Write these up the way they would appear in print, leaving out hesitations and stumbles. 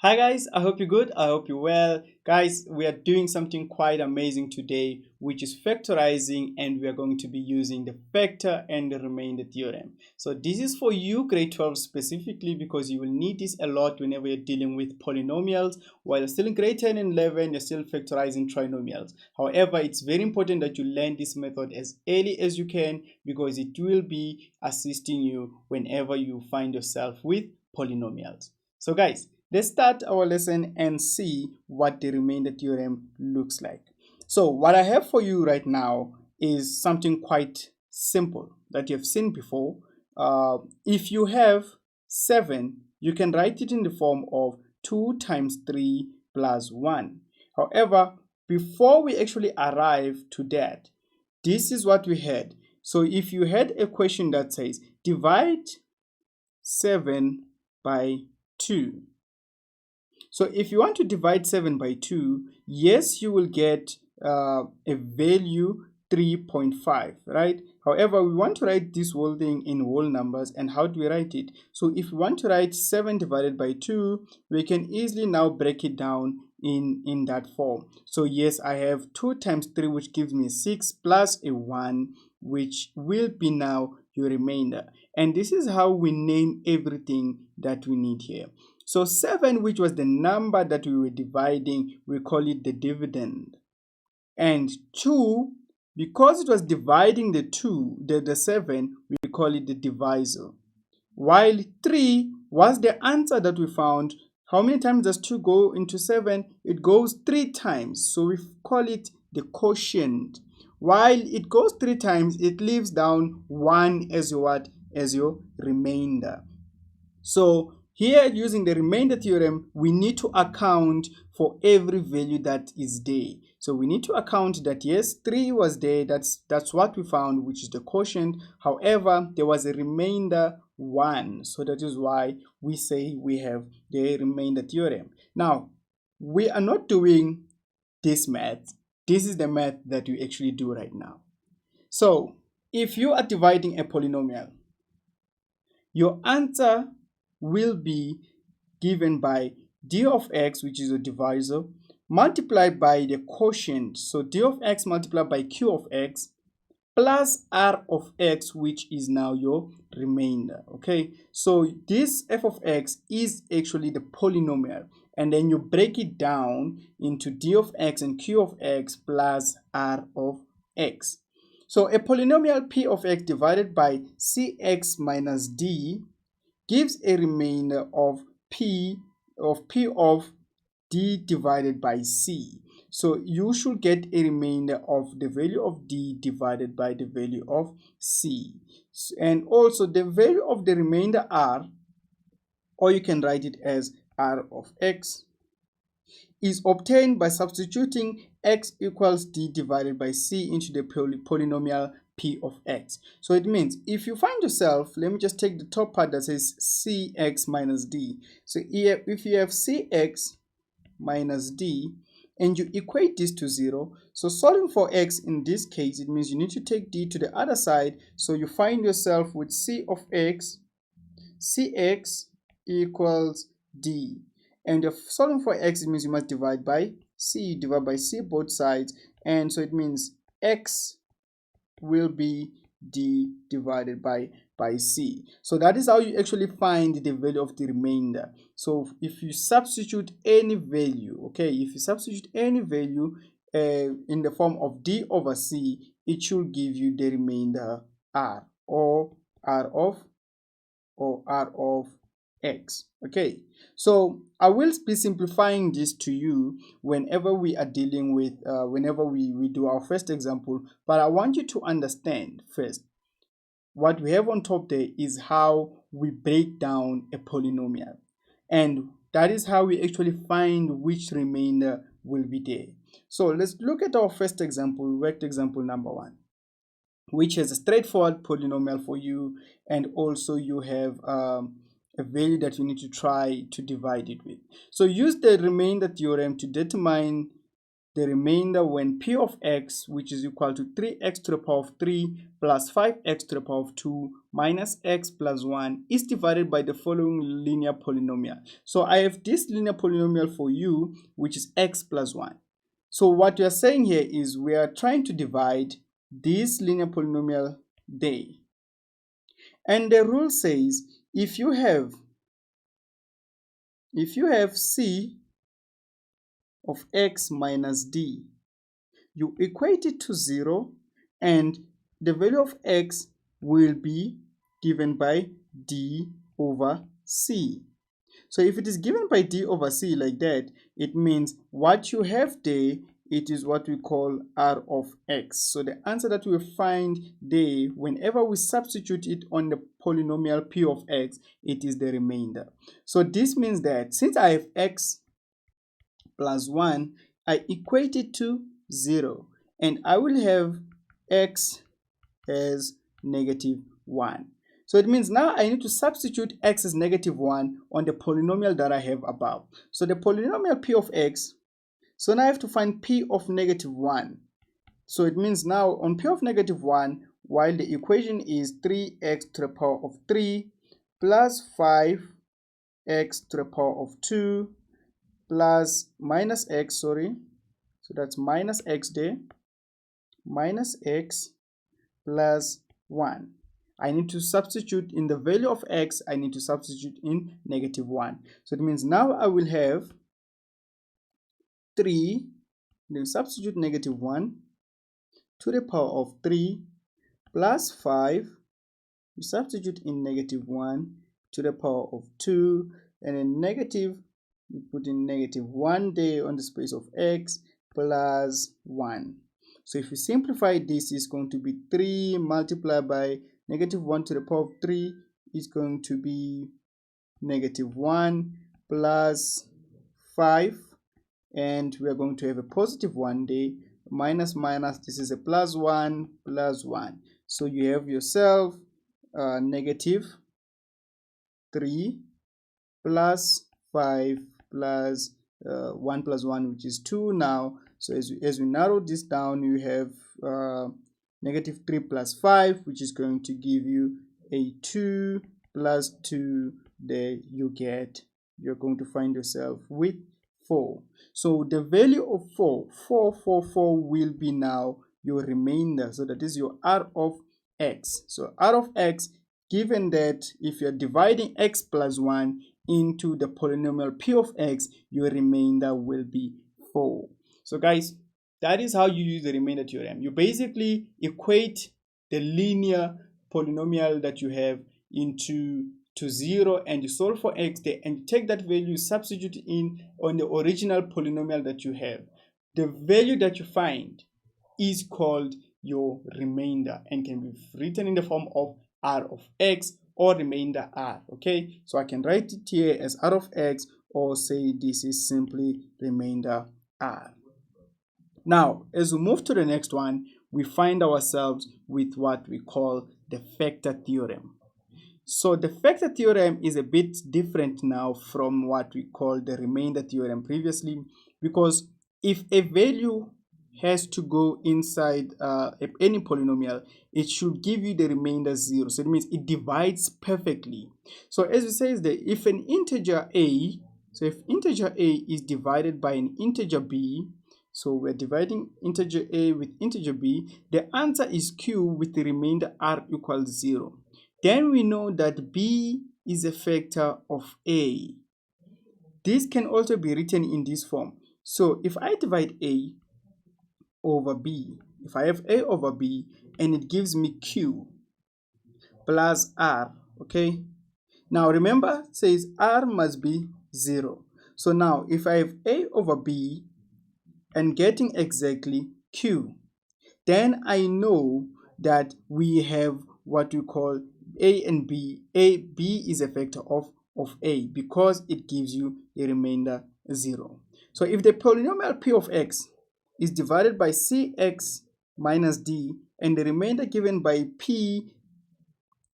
Hi guys, I hope you're good. I hope you're well. Guys, we are doing something quite amazing today, which is factorizing, and we are going to be using the factor and the remainder theorem. So this is for you grade 12 specifically because you will need this a lot whenever you're dealing with polynomials. While you're still in grade 10 and 11, you're still factorizing trinomials. However, it's very important that you learn this method as early as you can because it will be assisting you whenever you find yourself with polynomials. So guys, let's start our lesson and see what the remainder theorem looks like. So what I have for you right now is something quite simple that you've seen before. If you have 7, you can write it in the form of 2 times 3 plus 1. However, before we actually arrive to that, this is what we had. So if you had a question that says divide 7 by 2. So if you want to divide 7 by 2, yes, you will get a value 3.5, right? However, we want to write this whole thing in whole numbers, and how do we write it? So if we want to write 7 divided by 2, we can easily now break it down in that form. So yes, I have 2 times 3, which gives me 6 plus a 1, which will be now your remainder. And this is how we name everything that we need here. So 7, which was the number that we were dividing, we call it the dividend. And 2, because it was dividing the 7, we call it the divisor. While 3 was the answer that we found. How many times does 2 go into 7? It goes 3 times. So we call it the quotient. While it goes 3 times, it leaves down 1 as your what? As your remainder. So here, using the remainder theorem, we need to account for every value that is there. So we need to account that yes, 3 was there, that's what we found, which is the quotient. However, there was a remainder 1. So that is why we say we have the remainder theorem. Now, we are not doing this math. This is the math that we actually do right now. So if you are dividing a polynomial, your answer will be given by d of x, which is a divisor, multiplied by the quotient. So d of x multiplied by q of x plus r of x, which is now your remainder. Okay, so this f of x is actually the polynomial, and then you break it down into d of x and q of x plus r of x. So a polynomial p of x divided by cx minus d gives a remainder of p of d divided by c. So you should get a remainder of the value of d divided by the value of c. And also the value of the remainder r, or you can write it as r of x, is obtained by substituting x equals d divided by c into the polynomial p of x. So it means if you find yourself, let me just take the top part that says cx minus d. So if you have cx minus d and you equate this to 0, so solving for x in this case, it means you need to take d to the other side. So you find yourself with c of x, cx equals d. And if solving for x, it means you must divide by c. You divide by c both sides, and so it means x will be d divided by c. So that is how you actually find the value of the remainder. So if you substitute any value, okay, if you substitute any value in the form of d over c, it should give you the remainder r, or r of x. Okay, so I will be simplifying this to you whenever we are dealing with whenever we do our first example, but I want you to understand first what we have on top there is how we break down a polynomial, and that is how we actually find which remainder will be there. So let's look at our first example. We worked example number 1, which has a straightforward polynomial for you, and also you have a value that you need to try to divide it with. So use the remainder theorem to determine the remainder when p of x, which is equal to 3x to the power of 3 plus 5x to the power of 2 minus x plus 1 is divided by the following linear polynomial. So I have this linear polynomial for you, which is x plus 1. So what we are saying here is we are trying to divide this linear polynomial day. And the rule says if you have c of x minus d, you equate it to 0 and the value of x will be given by d over c. So if it is given by d over c like that, it means what you have there, it is what we call r of x. So the answer that we find there, whenever we substitute it on the polynomial p of x, it is the remainder. So this means that since I have x plus 1, I equate it to 0. And I will have x as negative 1. So it means now I need to substitute x as negative 1 on the polynomial that I have above. So the polynomial p of x, so now I have to find p of negative 1. So it means now on p of negative 1, while the equation is 3x to the power of 3 plus 5x to the power of 2 plus minus x, so that's minus x there, minus x plus 1. I need to substitute in the value of x, I need to substitute in negative 1. So it means now I will have 3, then substitute negative 1 to the power of 3 plus 5, we substitute in negative 1 to the power of 2, and then negative, we put in negative 1 there on the space of x plus 1. So if you simplify this, is going to be 3 multiplied by negative 1 to the power of 3 is going to be negative 1 plus 5, and we are going to have a positive 1 there, minus minus, this is a plus 1 plus 1. So you have yourself negative 3 plus 5 plus 1 plus 1, which is 2 now. So as we narrow this down, you have negative 3 plus 5, which is going to give you a 2 plus 2. There you're going to find yourself with 4. So the value of 4 will be now your remainder. So that is your r of x. So r of x, given that if you're dividing x plus 1 into the polynomial p of x, your remainder will be 4. So guys, that is how you use the remainder theorem. You basically equate the linear polynomial that you have into 0 and you solve for x there and you take that value, substitute in on the original polynomial that you have. The value that you find is called your remainder and can be written in the form of r of x or remainder r. Okay, so I can write it here as r of x, or say this is simply remainder r. Now, as we move to the next one, we find ourselves with what we call the factor theorem. So the factor theorem is a bit different now from what we called the remainder theorem previously, because if a value has to go inside any polynomial, it should give you the remainder 0. So it means it divides perfectly. So as it says that if an integer a, so if integer a is divided by an integer b, so we're dividing integer a with integer b, the answer is q with the remainder r equals 0. Then we know that b is a factor of a. This can also be written in this form. So if I divide a over b, if I have a over b and it gives me q plus r, okay? Now remember, it says r must be 0. So now if I have a over b and getting exactly q, then I know that we have what we call a and b. B is a factor of a because it gives you a remainder 0. So if the polynomial p of x is divided by cx minus d and the remainder given by p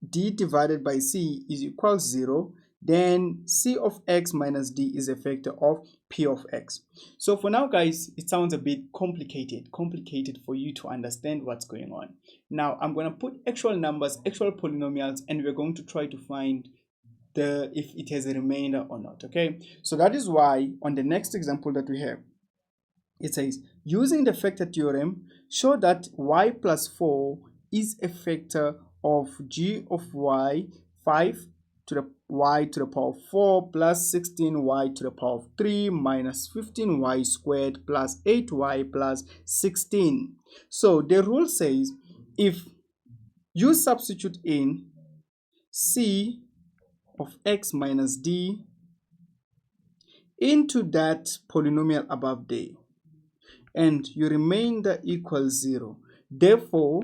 d divided by c is equal to 0, then C of x minus D is a factor of P of x. So for now, guys, it sounds a bit complicated for you to understand what's going on. Now I'm going to put actual numbers, actual polynomials, and we're going to try to find if it has a remainder or not. Okay, so that is why on the next example that we have, it says, using the factor theorem, show that y plus 4 is a factor of g of y 5 to the y to the power of 4 plus 16y to the power of 3 minus 15y squared plus 8y plus 16. So the rule says if you substitute in c of x minus d into that polynomial above there, and your remainder equals 0, therefore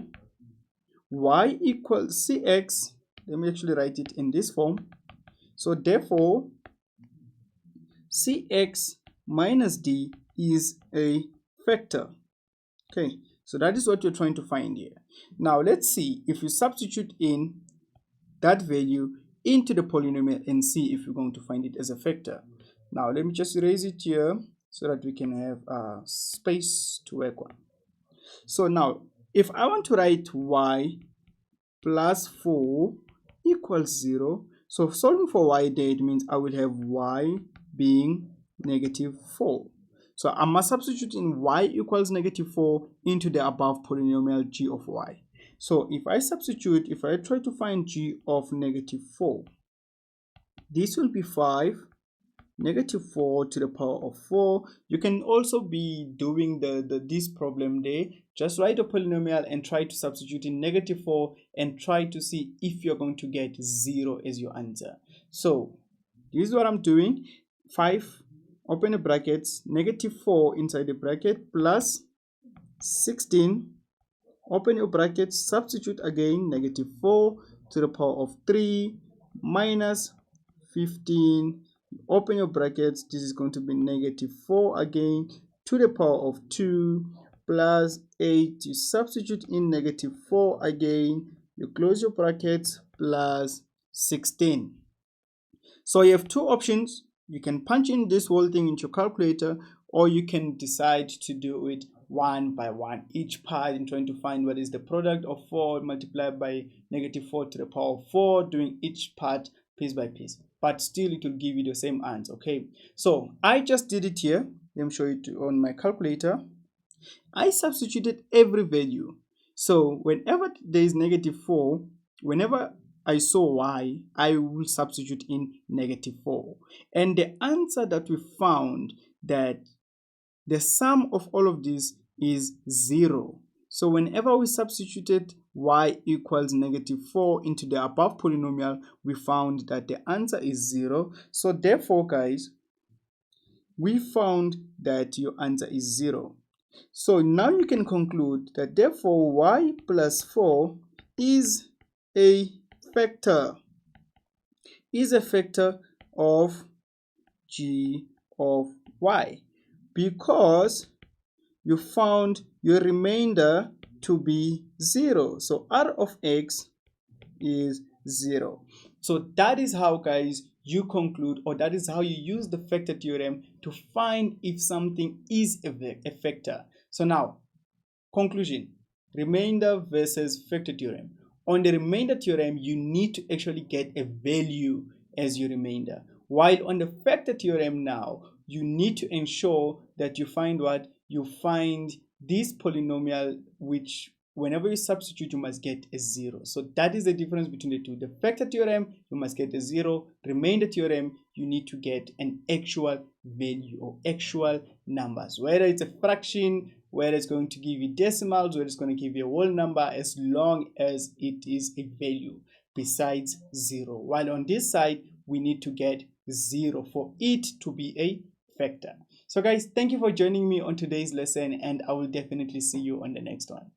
y equals cx. Let me actually write it in this form. So therefore cx minus d is a factor. Okay, so that is what you're trying to find here. Now let's see if you substitute in that value into the polynomial and see if you're going to find it as a factor. Now let me just erase it here so that we can have space to work on. So now if I want to write y plus 4 equals 0, so solving for y there, it means I will have y being negative 4. So I must substitute in y equals negative 4 into the above polynomial g of y. So if I substitute, if I try to find g of negative 4, this will be 5 negative 4 to the power of 4. You can also be doing this problem there. Just write a polynomial and try to substitute in negative 4 and try to see if you're going to get 0 as your answer. So this is what I'm doing. 5, open the brackets, negative 4 inside the bracket, plus 16, open your brackets, substitute again, negative 4 to the power of 3 minus 15, open your brackets, this is going to be negative 4 again to the power of 2 plus 8, you substitute in negative 4 again, you close your brackets, plus 16. So you have two options. You can punch in this whole thing into your calculator, or you can decide to do it one by one, each part, in trying to find what is the product of 4 multiplied by negative 4 to the power of 4, doing each part piece by piece, but still it will give you the same answer. Okay, so I just did it here. Let me show it on my calculator. I substituted every value. So whenever there is negative 4, whenever I saw y, I will substitute in negative 4, and the answer that we found, that the sum of all of these is 0. So whenever we substituted y equals negative 4 into the above polynomial, we found that the answer is 0. So therefore, guys, we found that your answer is 0. So now you can conclude that therefore y plus 4 is a factor, of g of y, because you found your remainder to be 0. So r of x is 0. So that is how, guys, you conclude, or that is how you use the factor theorem to find if something is a factor. So now, conclusion: remainder versus factor theorem. On the remainder theorem, you need to actually get a value as your remainder, while on the factor theorem now, you need to ensure that you find what? You find this polynomial, which whenever you substitute, you must get a 0. So that is the difference between the two. The factor theorem, you must get a 0. Remainder theorem, you need to get an actual value or actual numbers, whether it's a fraction, whether it's going to give you decimals, whether it's going to give you a whole number, as long as it is a value besides 0. While on this side, we need to get 0 for it to be a factor. So guys, thank you for joining me on today's lesson, and I will definitely see you on the next one.